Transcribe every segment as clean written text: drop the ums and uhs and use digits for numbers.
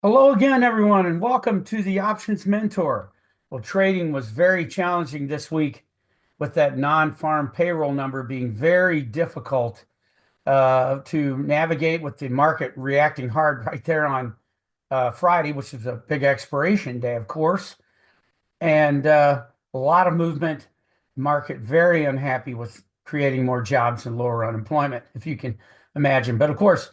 Hello again, everyone, and welcome to the Options Mentor. Well, trading was very challenging this week with that non-farm payroll number being very difficult to navigate with the market reacting hard right there on Friday, which is a big expiration day, of course, and a lot of movement. Market very unhappy with creating more jobs and lower unemployment, if you can imagine. But of course,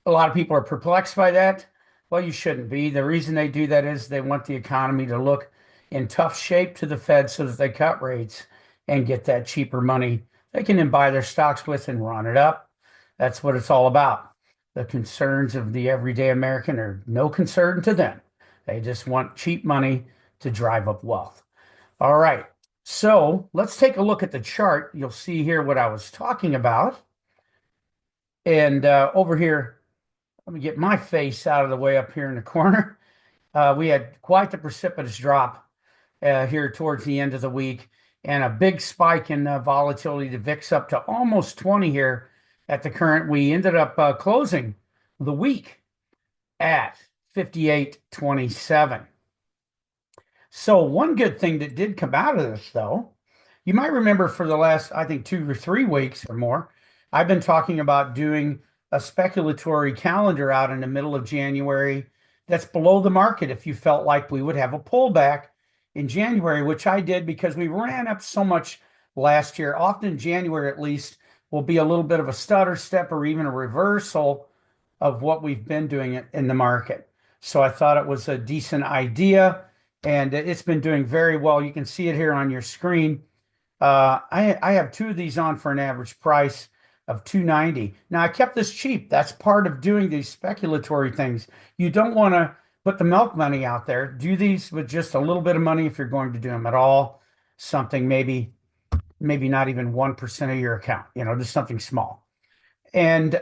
a lot of people are perplexed by that. Well, you shouldn't be. The reason they do that is they want the economy to look in tough shape to the Fed so that they cut rates and get that cheaper money they can then buy their stocks with and run it up. That's what it's all about. The concerns of the everyday American are no concern to them. They just want cheap money to drive up wealth. All right. So let's take a look at the chart. You'll see here what I was talking about. And over here, let me get my face out of the way up here in the corner. We had quite the precipitous drop here towards the end of the week and a big spike in volatility. The VIX up to almost 20 here at the current. We ended up closing the week at 58.27. So one good thing that did come out of this, though, you might remember for the last, I think, 2 or 3 weeks or more, I've been talking about doing a speculatory calendar out in the middle of January that's below the market if you felt like we would have a pullback in January, which I did because we ran up so much last year. Often January, at least, will be a little bit of a stutter step or even a reversal of what we've been doing in the market. So I thought it was a decent idea, and it's been doing very well. You can see it here on your screen. I have two of these on for an average price of $2.90. Now I kept this cheap. That's part of doing these speculatory things. You don't want to put the milk money out there. Do these with just a little bit of money if you're going to do them at all. Something maybe not even 1% of your account, just something small. And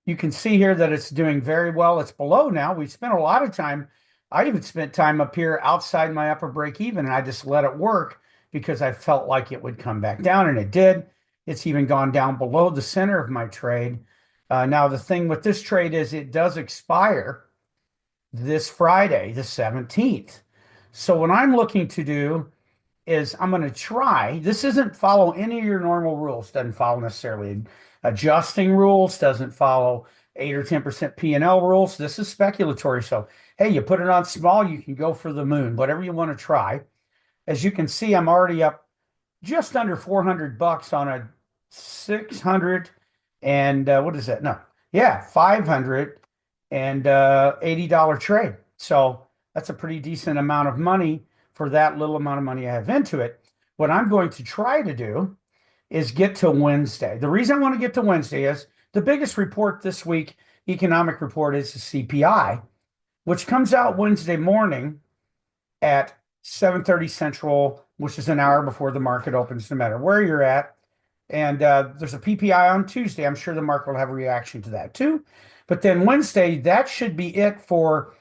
you can see here that it's doing very well. It's below now. We spent a lot of time. I even spent time up here outside my upper break even, and I just let it work because I felt like it would come back down, and it did. It's even gone down below the center of my trade. Now, the thing with this trade is it does expire this Friday, the 17th. So what I'm looking to do is I'm going to try. This doesn't follow any of your normal rules. Doesn't follow necessarily adjusting rules. Doesn't follow 8 or 10% P&L rules. This is speculatory. So, hey, you put it on small, you can go for the moon, whatever you want to try. As you can see, I'm already up just under $400 on a 600 and what is that? No, yeah, $580 trade. So that's a pretty decent amount of money for that little amount of money I have into it. What I'm going to try to do is get to Wednesday. The reason I want to get to Wednesday is the biggest report this week, economic report, is the CPI, which comes out Wednesday morning at 7:30 Central, which is an hour before the market opens, no matter where you're at. And there's a PPI on Tuesday. I'm sure the market will have a reaction to that too. But then Wednesday, that should be it for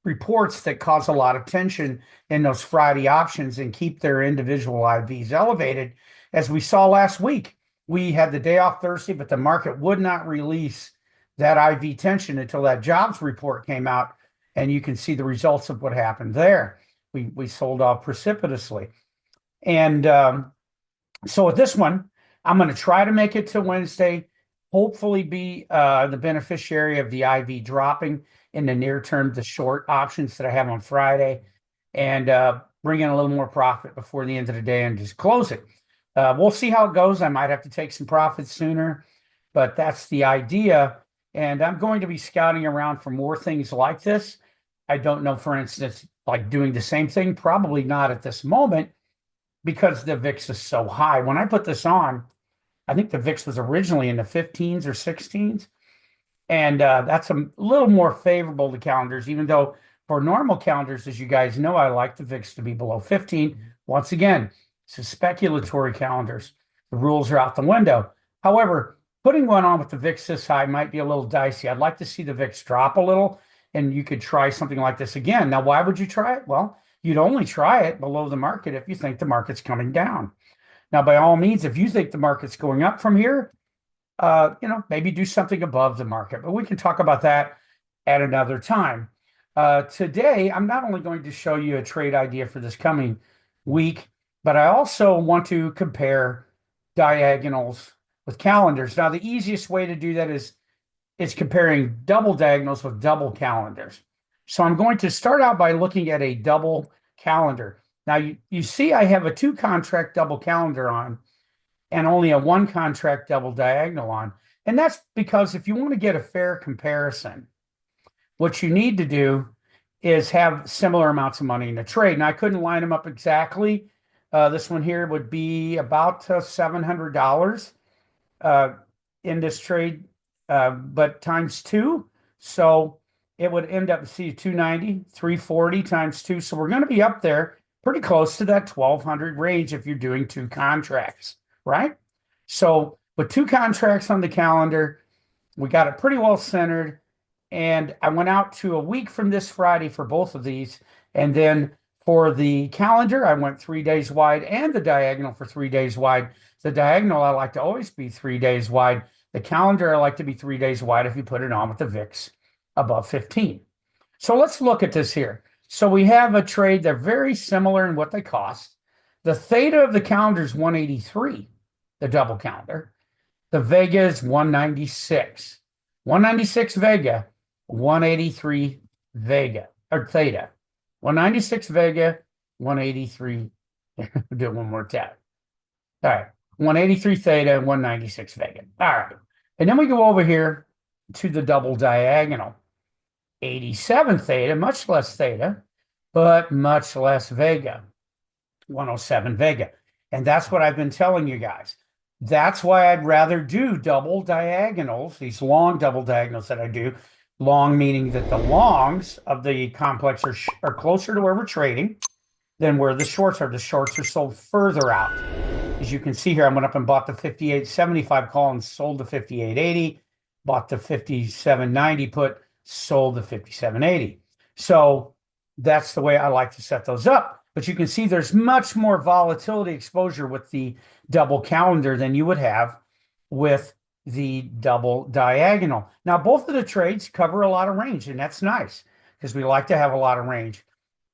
reports that cause a lot of tension in those Friday options and keep their individual IVs elevated. As we saw last week, we had the day off Thursday, but the market would not release that IV tension until that jobs report came out. And you can see the results of what happened there. We sold off precipitously. And so with this one, I'm going to try to make it to Wednesday, hopefully be the beneficiary of the IV dropping in the near term, the short options that I have on Friday, and bring in a little more profit before the end of the day and just close it. We'll see how it goes. I might have to take some profits sooner, but that's the idea. And I'm going to be scouting around for more things like this. I don't know, for instance, like doing the same thing, probably not at this moment because the VIX is so high. When I put this on, I think the VIX was originally in the 15s or 16s. And that's a little more favorable to calendars, even though for normal calendars, as you guys know, I like the VIX to be below 15. Once again, it's a speculatory calendars. The rules are out the window. However, putting one on with the VIX this high might be a little dicey. I'd like to see the VIX drop a little, and you could try something like this again. Now, why would you try it? Well, you'd only try it below the market if you think the market's coming down. Now, by all means, if you think the market's going up from here, maybe do something above the market. But we can talk about that at another time. Today, I'm not only going to show you a trade idea for this coming week, but I also want to compare diagonals with calendars. Now, the easiest way to do that is comparing double diagonals with double calendars. So I'm going to start out by looking at a double calendar. Now, you see I have a 2-contract double calendar on and only a 1-contract double diagonal on. And that's because if you want to get a fair comparison, what you need to do is have similar amounts of money in a trade. And I couldn't line them up exactly. This one here would be about $700 in this trade, but times 2. So it would end up, see, 290, 340 times 2. So we're going to be up there pretty close to that 1,200 range if you're doing 2 contracts, right? So with 2 contracts on the calendar, we got it pretty well centered. And I went out to a week from this Friday for both of these. And then for the calendar, I went 3 days wide, and the diagonal for 3 days wide. The diagonal, I like to always be 3 days wide. The calendar, I like to be 3 days wide if you put it on with the VIX above 15. So let's look at this here. So we have a trade. They're very similar in what they cost. The theta of the calendar is 183, the double calendar. The Vega is 196. 196 Vega, 183 Vega, or theta. 196 Vega, 183. Do it one more time. All right. 183 theta, 196 Vega. All right. And then we go over here to the double diagonal. 87 theta, much less theta, but much less Vega. 107 Vega. And that's what I've been telling you guys. That's why I'd rather do double diagonals, these long double diagonals that I do. Long meaning that the longs of the complex are closer to where we're trading than where the shorts are. The shorts are sold further out. As you can see here, I went up and bought the 58.75 call and sold the 58.80, bought the 57.90 put, sold the 57.80. So that's the way I like to set those up. But you can see there's much more volatility exposure with the double calendar than you would have with the double diagonal. Now, both of the trades cover a lot of range, and that's nice because we like to have a lot of range.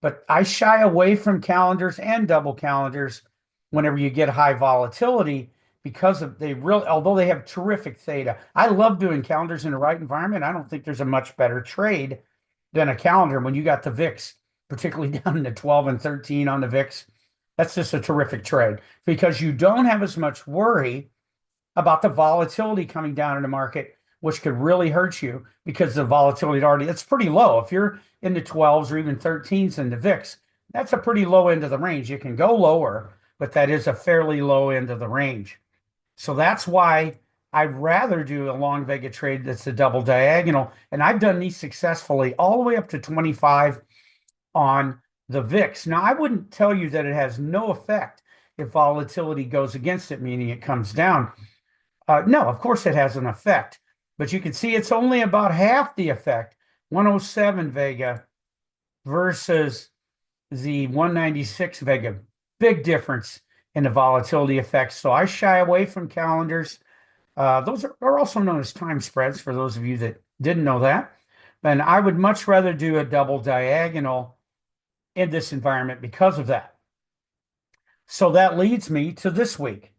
But I shy away from calendars and double calendars whenever you get high volatility because of although they have terrific theta. I love doing calendars in the right environment. I don't think there's a much better trade than a calendar when you got the VIX, particularly down to 12 and 13 on the VIX. That's just a terrific trade because you don't have as much worry about the volatility coming down in the market, which could really hurt you because the volatility it's pretty low. If you're in the 12s or even 13s in the VIX, that's a pretty low end of the range. You can go lower, but that is a fairly low end of the range. So that's why I'd rather do a long Vega trade that's a double diagonal. And I've done these successfully all the way up to 25 on the VIX. Now, I wouldn't tell you that it has no effect if volatility goes against it, meaning it comes down. No, of course it has an effect, but you can see it's only about half the effect, 107 Vega versus the 196 Vega. Big difference in the volatility effects. So I shy away from calendars. Those are also known as time spreads, for those of you that didn't know that. And I would much rather do a double diagonal in this environment because of that. So that leads me to this week.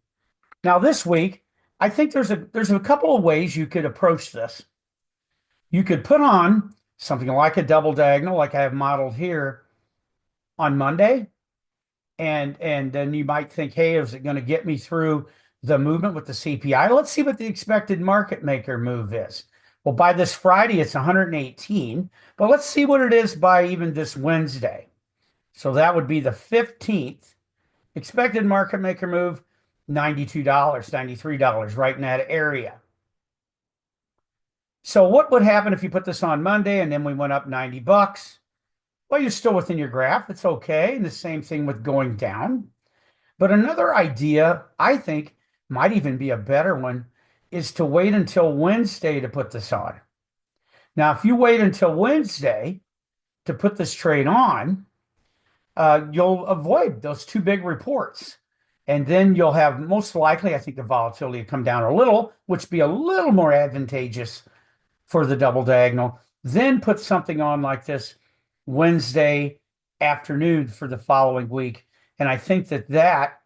Now, this week, I think there's a couple of ways you could approach this. You could put on something like a double diagonal, like I have modeled here on Monday. And then you might think, hey, is it going to get me through the movement with the CPI? Let's see what the expected market maker move is. Well, by this Friday, it's 118. But let's see what it is by even this Wednesday. So that would be the 15th. Expected market maker move, $92, $93, right in that area. So what would happen if you put this on Monday and then we went up $90? Well, you're still within your graph. It's okay. And the same thing with going down. But another idea, I think, might even be a better one, is to wait until Wednesday to put this on. Now, if you wait until Wednesday to put this trade on, you'll avoid those two big reports. And then you'll have, most likely, I think the volatility will come down a little, which be a little more advantageous for the double diagonal. then put something on like this Wednesday afternoon for the following week. And I think that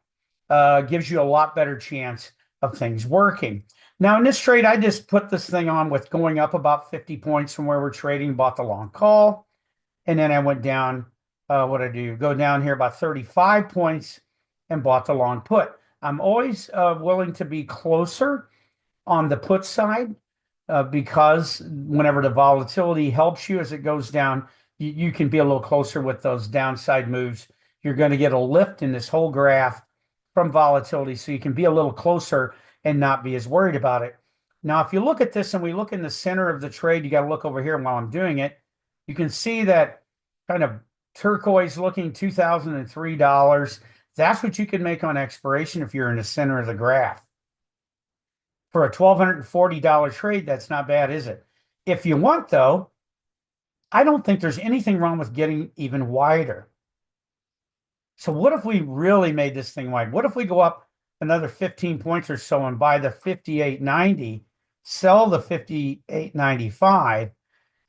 gives you a lot better chance of things working. Now, in this trade, I just put this thing on with going up about 50 points from where we're trading, bought the long call. And then I went down, what I do? Go down here about 35 points and bought the long put. I'm always willing to be closer on the put side because whenever the volatility helps you as it goes down, you can be a little closer with those downside moves. You're going to get a lift in this whole graph from volatility, so you can be a little closer and not be as worried about it. Now, if you look at this and we look in the center of the trade, you got to look over here while I'm doing it. You can see that kind of turquoise looking $2,003. That's what you can make on expiration if you're in the center of the graph. For a $1,240 trade, that's not bad, is it? If you want, though, I don't think there's anything wrong with getting even wider. So what if we really made this thing wide? What if we go up another 15 points or so and buy the 58.90, sell the 58.95,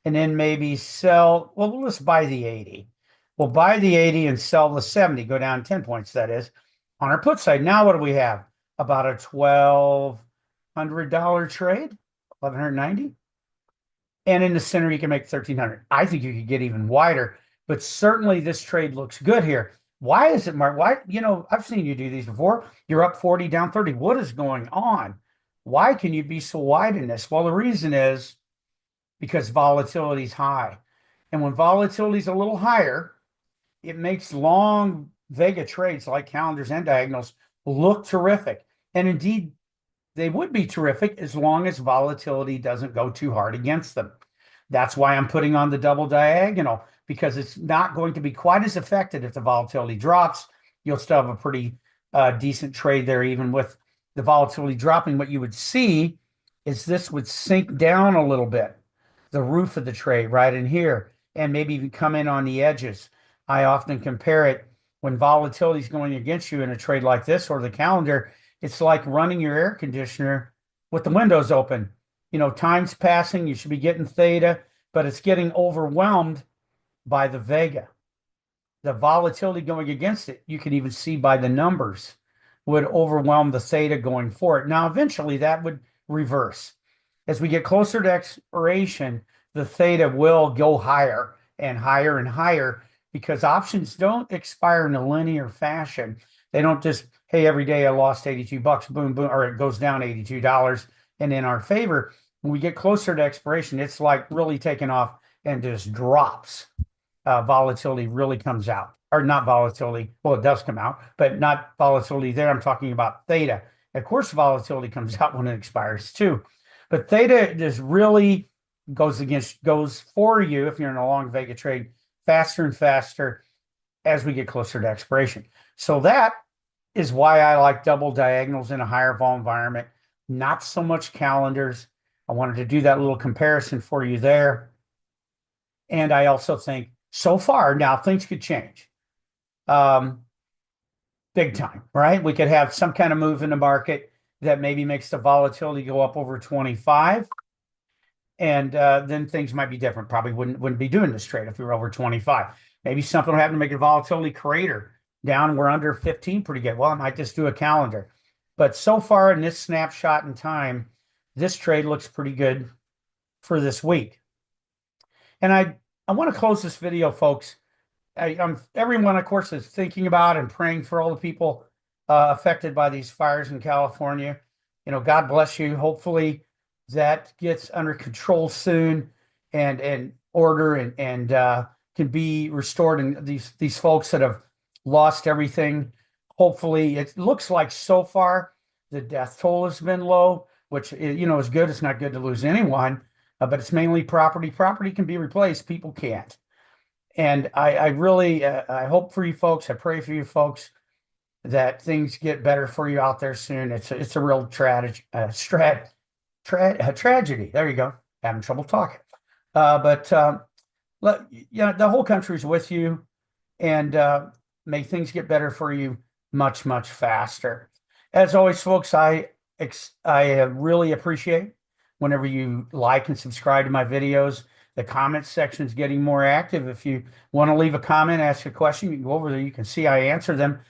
and then maybe sell, well, let's buy the 80. We'll buy the 80 and sell the 70, go down 10 points, that is, on our put side. Now, what do we have? About a $1,200 trade, 1,190. And in the center, you can make 1,300. I think you could get even wider, but certainly this trade looks good here. Why is it, Mark? Why, I've seen you do these before. You're up 40, down 30. What is going on? Why can you be so wide in this? Well, the reason is because volatility is high. And when volatility is a little higher, it makes long Vega trades like calendars and diagonals look terrific. And indeed, they would be terrific as long as volatility doesn't go too hard against them. That's why I'm putting on the double diagonal, because it's not going to be quite as affected if the volatility drops. You'll still have a pretty decent trade there, even with the volatility dropping. What you would see is this would sink down a little bit, the roof of the trade right in here, and maybe even come in on the edges. I often compare it when volatility is going against you in a trade like this or the calendar. It's like running your air conditioner with the windows open. Time's passing, you should be getting theta, but it's getting overwhelmed by the Vega. The volatility going against it, you can even see by the numbers, would overwhelm the theta going forward. Now, eventually that would reverse. As we get closer to expiration, the theta will go higher and higher and higher, because options don't expire in a linear fashion. They don't just, hey, every day I lost 82 bucks, boom, boom, or it goes down $82 and in our favor. When we get closer to expiration, it's like really taking off and just drops. Volatility really comes out, or not volatility. Well, it does come out, but not volatility there. I'm talking about theta. Of course, volatility comes out when it expires too. But theta just really goes for you if you're in a long Vega trade faster and faster as we get closer to expiration. So that is why I like double diagonals in a higher vol environment, not so much calendars. I wanted to do that little comparison for you there. And I also think so far, now things could change big time, right? We could have some kind of move in the market that maybe makes the volatility go up over 25. And then things might be different. Probably wouldn't be doing this trade if we were over 25. Maybe something will happen to make a volatility crater down. We're under 15 pretty good. Well, I might just do a calendar. But so far in this snapshot in time, this trade looks pretty good for this week. And I want to close this video, folks. Everyone, of course, is thinking about and praying for all the people affected by these fires in California. God bless you. Hopefully that gets under control soon and order and can be restored. And these folks that have lost everything, hopefully, it looks like so far the death toll has been low, which is good. It's not good to lose anyone, but it's mainly property. Property can be replaced. People can't. And I really I hope for you folks. I pray for you folks that things get better for you out there soon. It's a real tragedy. There you go. Having trouble talking. The whole country's with you, and may things get better for you much, much faster. As always, folks, I really appreciate whenever you like and subscribe to my videos. The comment section is getting more active. If you want to leave a comment, ask a question, you can go over there. You can see I answer them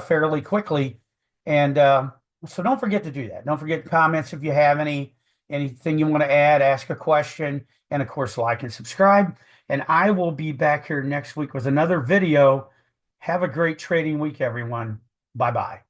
fairly quickly. And so don't forget to do that. Don't forget comments if you have anything you want to add, ask a question, and of course, like and subscribe. And I will be back here next week with another video. Have a great trading week, everyone. Bye-bye.